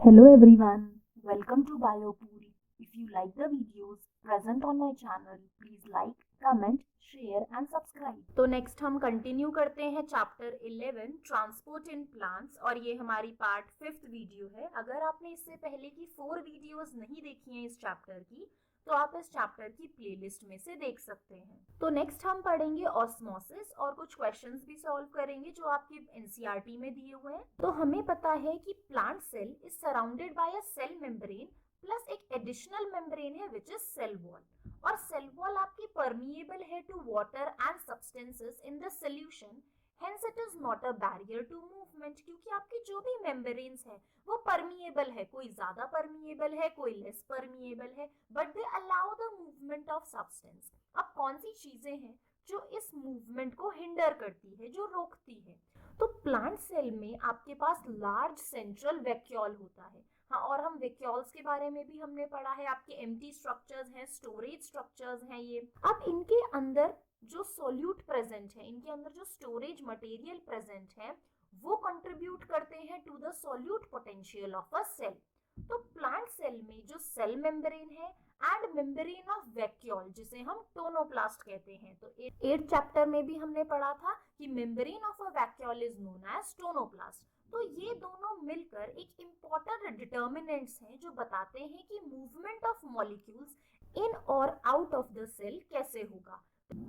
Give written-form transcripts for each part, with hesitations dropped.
Hello everyone, welcome to BioPuri. If you like the videos present on my channel, please like, comment, share and subscribe. तो next हम continue करते हैं chapter 11 transport in plants और ये हमारी part 5th video है। अगर आपने इससे पहले की 4 वीडियोस नहीं देखी हैं इस चैप्टर की तो आप इस चैप्टर की प्लेलिस्ट में से देख सकते हैं। तो नेक्स्ट हम पढ़ेंगे ऑस्मोसिस और कुछ क्वेश्चंस भी सॉल्व करेंगे जो आपके एनसीईआरटी में दिए हुए हैं। तो हमें पता है कि plant cell is surrounded by a cell membrane plus एक एडिशनल मेम्ब्रेन है विच इज सेल वॉल, और सेल वॉल आपकी परमिएबल है to water and substances in the solution, hence it is not a barrier to movement, क्योंकि आपकी जो भी membranes है वो परमिएबल है, कोई ज्यादा परमिएबल है कोई लेस परमिएबल है, but they allow the movement of substance. अब कौन सी चीजें हैं जो इस मूवमेंट को हिंडर करती है, जो रोकती है? तो प्लांट सेल में आपके पास लार्ज सेंट्रल वैक्यूल होता है। हाँ, और हम वैक्यूल्स के बारे में भी हमने पढ़ा है, आपके एम्प्टी स्ट्रक्चर्स हैं, स्टोरेज स्ट्रक्चर्स हैं ये। अब इनके अंदर जो सोल्यूट प्रेजेंट है, इनके अंदर जो स्टोरेज मटेरियल प्रेजेंट है वो कंट्रीब्यूट करते हैं to the solute potential of a cell. तो प्लांट सेल में जो सेल मेम्ब्रेन है एंड मेम्ब्रेन ऑफ वैक्यूल जिसे हम टोनोप्लास्ट कहते हैं, तो 8th चैप्टर में भी हमने पढ़ा था कि membrane of a vacuole is known as tonoplast. तो ये दोनों मिलकर एक इम्पॉर्टेंट डिटर्मिनेंट्स हैं जो बताते हैं कि मूवमेंट ऑफ मॉलिक्यूल्स इन और आउट ऑफ द सेल कैसे होगा।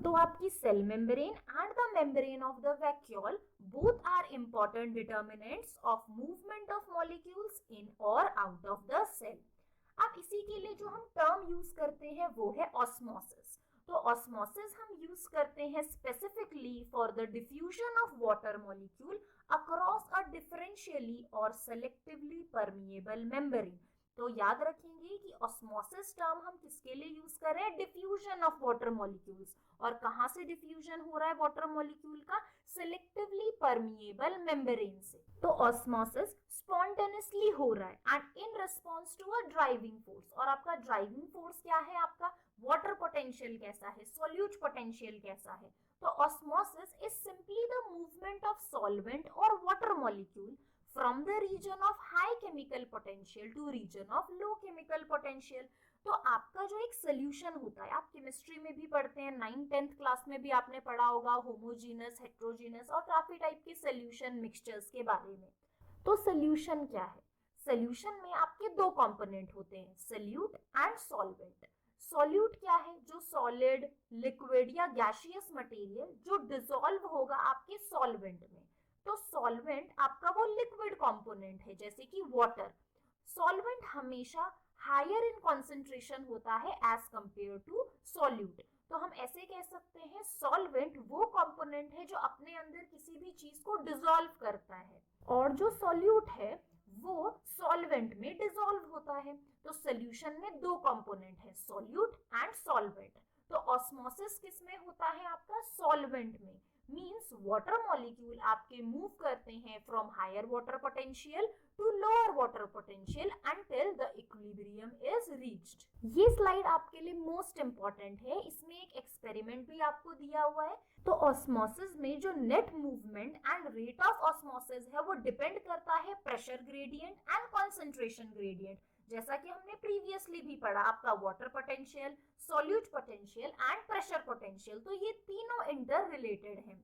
तो आपकी cell membrane and the membrane of the vacuole both are important determinants of movement of molecules in और आउट ऑफ द सेल। अब इसी के लिए जो हम टर्म यूज करते हैं वो है ऑस्मोसिस। तो ऑस्मोसिस हम यूज करते हैं specifically for the diffusion of water molecule across a differentially और सेलेक्टिवली परमिएबल मेम्ब्रेन। तो याद रखेंगे कि ऑस्मोसिस टर्म हम किसके लिए यूज कर रहे हैं? Diffusion of water molecules. और कहां से डिफ्यूजन हो रहा है वाटर मॉलिक्यूल का? सिलेक्टिवली परमिएबल मेम्ब्रेन से। तो ऑस्मोसिस स्पॉन्टेनियसली हो रहा है and in response to a driving force. और आपका ड्राइविंग फोर्स क्या है? आपका वाटर पोटेंशियल कैसा है, सोल्यूट पोटेंशियल कैसा है? तो osmosis is simply the movement of solvent और water molecule from the region of high chemical potential to region of low chemical potential। तो आपका जो एक सोल्यूशन होता है, आप केमिस्ट्री में भी पढ़ते हैं, 9th-10th क्लास में भी आपने पढ़ा होगा होमोजीनस, हेट्रोजीनस और काफी टाइप के सोल्यूशन मिक्सचर्स के बारे में। तो सोल्यूशन क्या है? सोल्यूशन में आपके दो कंपोनेंट होते हैं, सोल्यूट एंड सॉल्वेंट। सॉल्यूट क्या है? जो सॉलिड, लिक्विड या गैसियस मटेरियल जो डिसॉल्व होगा आपके सॉल्वेंट में। तो सॉल्वेंट आपका वो लिक्विड कंपोनेंट है जैसे कि वाटर। सॉल्वेंट हमेशा हायर इन कॉन्सेंट्रेशन होता है एज कंपेयर टू सॉल्यूट। तो हम ऐसे कह सकते हैं सॉल्वेंट वो कंपोनेंट है जो अपने अंदर किसी भी चीज को डिसॉल्व करता है, और जो सॉल्यूट है वो सॉल्वेंट में डिसॉल्व होता है। तो सोल्यूशन में दो कंपोनेंट है, सॉल्यूट एंड सॉल्वेंट। तो ऑस्मोसिस किस में होता है? आपका सॉल्वेंट में। मीन्स वाटर मॉलिक्यूल आपके मूव करते हैं from higher water potential to lower water potential until the equilibrium is reached. ये स्लाइड आपके लिए मोस्ट इंपॉर्टेंट है, इसमें एक एक्सपेरिमेंट भी आपको दिया हुआ है। तो ऑस्मोसिस में जो net movement and rate of osmosis है वो डिपेंड करता है pressure gradient and concentration gradient. जैसा कि हमने प्रीवियसली भी पढ़ा, आपका water potential, solute potential and pressure potential, तो ये तीनों इंटर रिलेटेड हैं।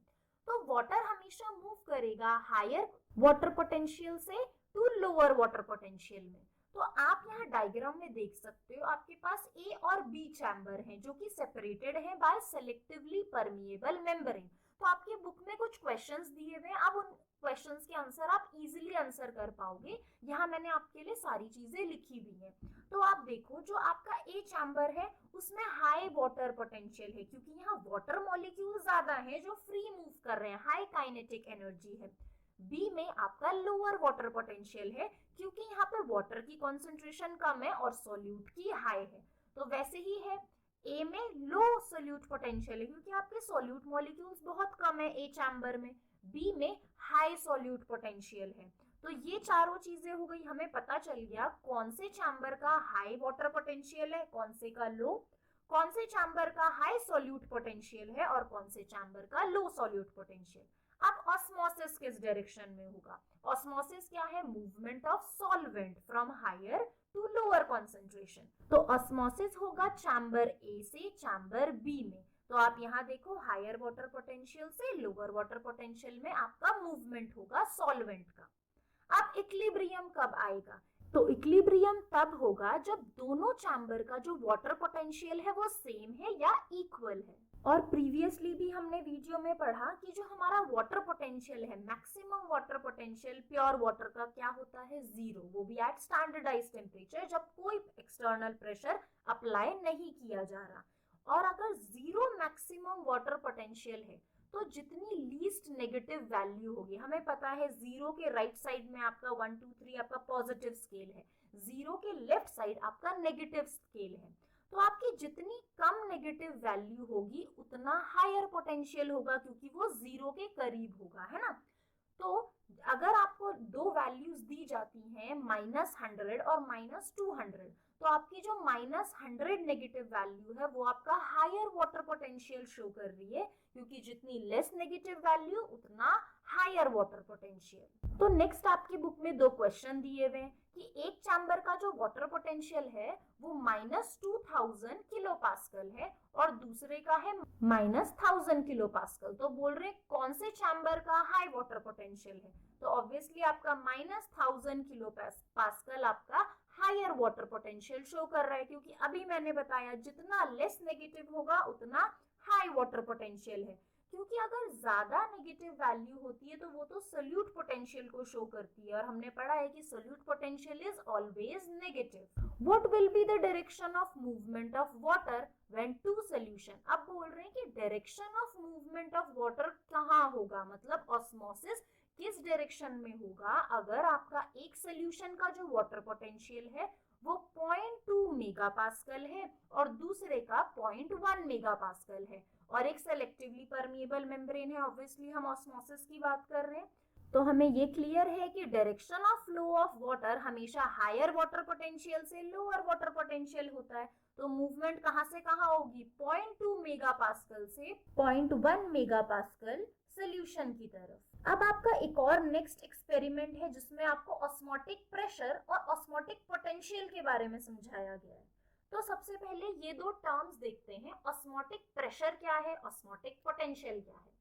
तो वाटर हमेशा मूव करेगा हायर वाटर पोटेंशियल से टू लोअर वाटर पोटेंशियल में। तो आप यहाँ डायग्राम में देख सकते हो आपके पास ए और बी चैम्बर हैं जो कि सेपरेटेड हैं बाय सेलेक्टिवली परमिएबल मेम्ब्रेन। तो आपकी बुक में कुछ क्वेश्चंस दिए हुए हैं, अब उन क्वेश्चंस के आंसर आप इजीली आंसर कर पाओगे। यहाँ मैंने आपके लिए सारी चीजें लिखी भी हैं। तो आप देखो जो आपका ए चैम्बर है उसमें हाई वाटर पोटेंशियल है क्योंकि यहाँ वाटर मॉलिक्यूल ज्यादा है जो फ्री मूव कर रहे हैं, हाई काइनेटिक एनर्जी है। बी में आपका लोअर वाटर पोटेंशियल है क्योंकि यहाँ पे वाटर की कॉन्सेंट्रेशन कम है और सोल्यूट की हाई है। तो वैसे ही है ए में लो सोल्यूट पोटेंशियल है क्योंकि आपके सोल्यूट मॉलिक्यूल्स बहुत कम है ए चैम्बर में। बी में हाई सोल्यूट पोटेंशियल है। तो ये चारों चीजें हो गई, हमें पता चल गया कौन से चैम्बर का हाई वाटर पोटेंशियल है, कौन से का लो, कौन से चैम्बर का हाई सोल्यूट पोटेंशियल है और कौन से चैम्बर का लो सोल्यूट पोटेंशियल। अब ऑस्मोसिस किस डायरेक्शन में होगा? ऑस्मोसिस क्या है? Movement of solvent from higher to lower concentration. तो ऑस्मोसिस होगा चैम्बर ए से चैम्बर बी में। तो आप यहाँ देखो, हायर वाटर पोटेंशियल से लोअर वाटर पोटेंशियल में आपका मूवमेंट होगा सॉल्वेंट का। अब इक्विलिब्रियम कब आएगा? तो इक्विलिब्रियम तब होगा जब दोनों चैम्बर का जो वाटर पोटेंशियल है वो सेम है या इक्वल है। और प्रीवियसली भी हमने वीडियो में पढ़ा कि जो हमारा वाटर पोटेंशियल है, maximum water potential pure water का क्या होता है? 0, वो भी एट स्टैंडर्डाइज्ड टेम्परेचर, जब कोई एक्सटर्नल प्रेशर अप्लाई नहीं किया जा रहा। और अगर 0 मैक्सिमम वाटर पोटेंशियल है तो जितनी लीस्ट नेगेटिव वैल्यू होगी, हमें पता है 0 के राइट साइड में आपका 1 2 3 आपका पॉजिटिव स्केल है, 0 के लेफ्ट साइड आपका नेगेटिव स्केल है। तो आपकी जितनी कम नेगेटिव वैल्यू होगी उतना हायर पोटेंशियल होगा, क्योंकि वो 0 के करीब होगा, है ना। तो अगर आपको दो वैल्यूज दी जाती हैं -100 और -200, तो आपकी जो -100 नेगेटिव वैल्यू है वो आपका हायर वाटर पोटेंशियल शो कर रही है, क्योंकि जितनी लेस नेगेटिव वैल्यू उतना हायर वाटर पोटेंशियल। तो नेक्स्ट आपकी बुक में 2 क्वेश्चन दिए हुए हैं कि एक चैम्बर का जो वाटर पोटेंशियल है वो -2000 किलो पास्कल है और दूसरे का है -1000 किलो पास्कल। तो बोल रहे हैं कौन से चैम्बर का हाई वाटर पोटेंशियल है? तो ऑब्वियसली आपका -1000 किलो पास्कल आपका हायर वाटर पोटेंशियल शो कर रहा है, क्योंकि अभी मैंने बताया जितना लेस नेगेटिव होगा उतना हाई वाटर पोटेंशियल है। क्योंकि अगर ज्यादा नेगेटिव वैल्यू होती है तो वो तो सोल्यूट पोटेंशियल को शो करती है, और हमने पढ़ा है कि solute potential is always negative. What will be the direction of movement of water when two solution? अब बोल रहे हैं कि direction of movement of water कहाँ होगा, मतलब ऑस्मोसिस किस डायरेक्शन में होगा अगर आपका एक सोल्यूशन का जो वाटर पोटेंशियल है वो 0.2 मेगापास्कल है और दूसरे का 0.1 मेगापास्कल है, और एक सेलेक्टिवली परमिएबल मेम्ब्रेन है। ऑब्वियसली हम ऑस्मोसिस की बात कर रहे हैं, तो हमें ये क्लियर है कि direction of flow of water हमेशा हायर वाटर पोटेंशियल से लोअर वाटर पोटेंशियल होता है। तो मूवमेंट कहाँ से कहाँ होगी? 0.2 मेगापास्कल से 0.1 मेगापास्कल सोल्यूशन की तरफ। अब आपका एक और नेक्स्ट एक्सपेरिमेंट है जिसमें आपको ऑस्मोटिक प्रेशर और ऑस्मोटिक पोटेंशियल के बारे में समझाया गया है। तो सबसे पहले ये 2 टर्म्स देखते हैं, ऑस्मोटिक प्रेशर क्या है, ऑस्मोटिक पोटेंशियल क्या है।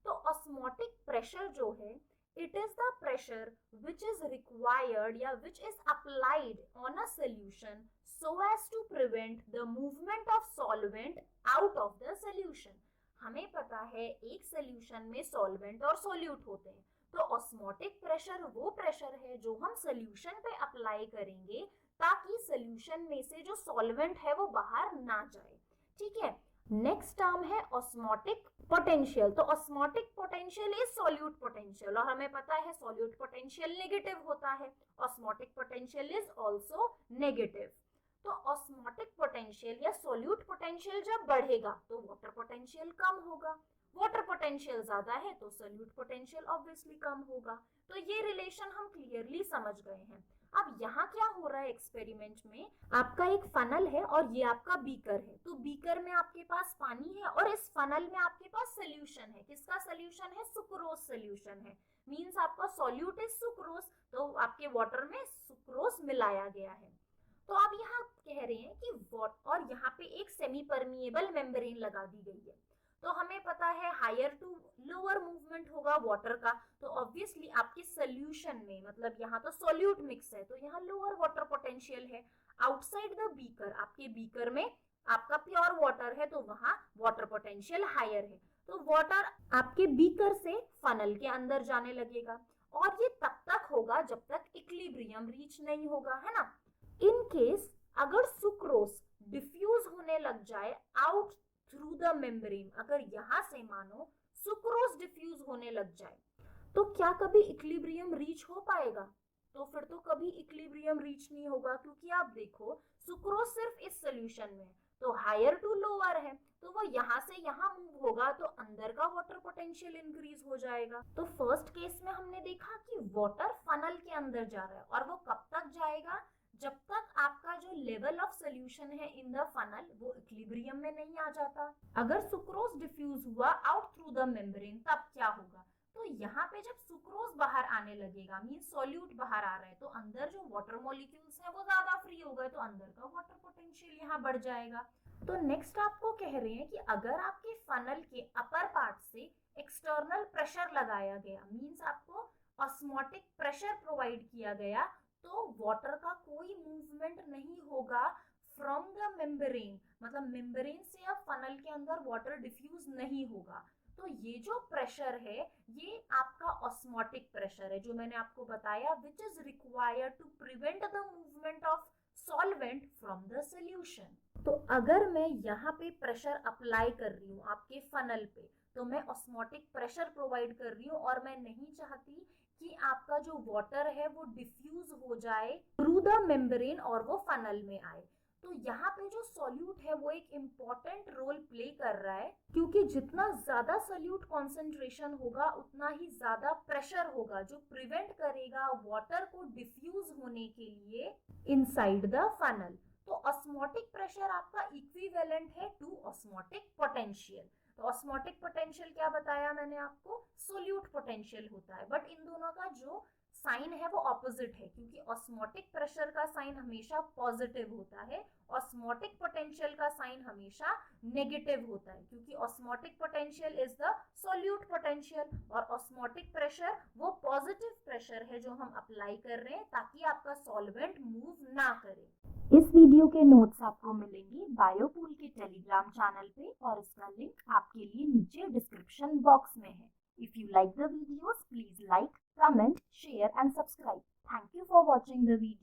तो ऑस्मोटिक प्रेशर जो है, it is the pressure which is required या which is applied on a solution so as to prevent the movement of solvent out of the solution। हमें पता है एक सोल्यूशन में सॉल्वेंट और सोल्यूट होते हैं, तो ऑस्मोटिक प्रेशर वो प्रेशर है जो हम सोल्यूशन पे अप्लाई करेंगे ताकि सोल्यूशन में से जो सॉल्वेंट है वो बाहर ना जाए, ठीक है। नेक्स्ट टर्म है ऑस्मोटिक पोटेंशियल। तो osmotic potential is solute potential, और हमें पता है सोल्यूट पोटेंशियल नेगेटिव होता है, osmotic potential is also negative. तो ऑस्मोटिक पोटेंशियल या सोल्यूट पोटेंशियल जब बढ़ेगा तो वाटर पोटेंशियल कम होगा, वाटर पोटेंशियल ज्यादा है तो सोल्यूट पोटेंशियल ऑब्वियसली कम होगा। तो ये रिलेशन हम क्लियरली समझ गए हैं। अब यहाँ क्या हो रहा है एक्सपेरिमेंट में, आपका एक फनल है और ये आपका बीकर है। तो बीकर में आपके पास पानी है और इस फनल में आपके पास सोल्यूशन है। किसका सोल्यूशन है? सुक्रोज सोल्यूशन है, मींस आपका सोल्यूट इज सुक्रोज, तो आपके वाटर में सुक्रोज मिलाया गया है। तो आप यहाँ कह रहे हैं कि और यहाँ पे एक सेमी परमिएबल मेम्ब्रेन लगा दी गई है। तो हमें पता है हायर टू लोअर मूवमेंट होगा वाटर का, तो ऑब्वियसली आपके सोल्यूशन में, मतलब यहाँ तो सोल्यूट मिक्स है तो यहाँ लोअर वाटर पोटेंशियल है। आउटसाइड द बीकर, आपके बीकर में आपका प्योर वाटर है तो वहाँ वाटर पोटेंशियल हायर है। तो वाटर आपके बीकर से फनल के अंदर जाने लगेगा, और ये तब तक होगा जब तक इक्विलिब्रियम रीच नहीं होगा, है ना। इन केस अगर सुक्रोज डिफ्यूज होने लग जाए आउट थ्रू द मेम्ब्रेन, अगर यहाँ से मानो सुक्रोज डिफ्यूज होने लग जाए तो क्या कभी इक्विलिब्रियम रीच हो पाएगा? तो फिर तो कभी इक्विलिब्रियम रीच नहीं होगा, क्योंकि आप देखो सुक्रोज सिर्फ इस सोल्यूशन में, तो हायर टू लोअर है, तो वो यहाँ से यहाँ मूव होगा तो अंदर का वाटर पोटेंशियल इंक्रीज हो जाएगा। तो फर्स्ट केस में हमने देखा कि वाटर फनल के अंदर जा रहा है, और वो कब तक जाएगा? जब तक आपका जो लेवल ऑफ सोल्यूशन है इन द फनल वो इक्विलिब्रियम में नहीं आ जाता। अगर सुक्रोज डिफ्यूज हुआ आउट थ्रू द मेम्ब्रेन तब क्या होगा? तो तो यहाँ पे जब सुक्रोज बाहर आने लगेगा, मीन सॉल्यूट बाहर आ रहा है, तो अंदर जो वाटर मॉलिक्यूल्स हैं वो ज्यादा फ्री हो गए, तो अंदर का वाटर पोटेंशियल यहाँ बढ़ जाएगा। तो नेक्स्ट आपको कह रहे हैं कि अगर आपके फनल के अपर पार्ट से एक्सटर्नल प्रेशर लगाया गया, मीन्स आपको ऑस्मोटिक प्रेशर प्रोवाइड किया गया, तो वाटर का कोई मूवमेंट नहीं होगा फ्रॉम द मेम्ब्रेन, मतलब मेम्ब्रेन से अब फनल के अंदर वाटर डिफ्यूज नहीं होगा। तो ये जो प्रेशर है ये आपका ऑस्मोटिक प्रेशर है, जो मैंने आपको बताया, which is required to prevent the movement of solvent from the solution. तो अगर मैं यहाँ पे प्रेशर अप्लाई कर रही हूँ आपके फनल पे, तो मैं ऑस्मोटिक प्रेशर प्रोवाइड कर रही हूँ और मैं नहीं चाहती कि आपका जो वाटर है वो डिफ्यूज हो जाए थ्रू द मेम्ब्रेन और वो फनल में आए। तो यहाँ पे जो सॉल्यूट है वो एक इम्पॉर्टेंट रोल प्ले कर रहा है, क्योंकि जितना ज्यादा सॉल्यूट कॉन्सेंट्रेशन होगा उतना ही ज्यादा प्रेशर होगा, जो प्रिवेंट करेगा वाटर को डिफ्यूज होने के लिए इनसाइड द फनल। तो ऑस्मोटिक प्रेशर आपका इक्विवेलेंट है टू ऑस्मोटिक पोटेंशियल। तो ऑस्मोटिक पोटेंशियल क्या बताया मैंने आपको, सोल्यूट पोटेंशियल होता है, बट इन दोनों का जो साइन है वो ऑपोजिट है, क्योंकि ऑस्मोटिक प्रेशर का साइन हमेशा पॉजिटिव होता है, ऑस्मोटिक पोटेंशियल का साइन हमेशा नेगेटिव होता है, क्योंकि osmotic potential is the solute potential और ऑस्मोटिक प्रेशर वो पॉजिटिव प्रेशर है जो हम अप्लाई कर रहे हैं ताकि आपका सॉल्वेंट मूव ना करे। इस वीडियो के नोट्स आपको मिलेंगे बायोपूल के टेलीग्राम चैनल पे और इसका लिंक आपके लिए नीचे डिस्क्रिप्शन बॉक्स में है। If you like the videos, please like, comment, share and subscribe. Thank you for watching the video.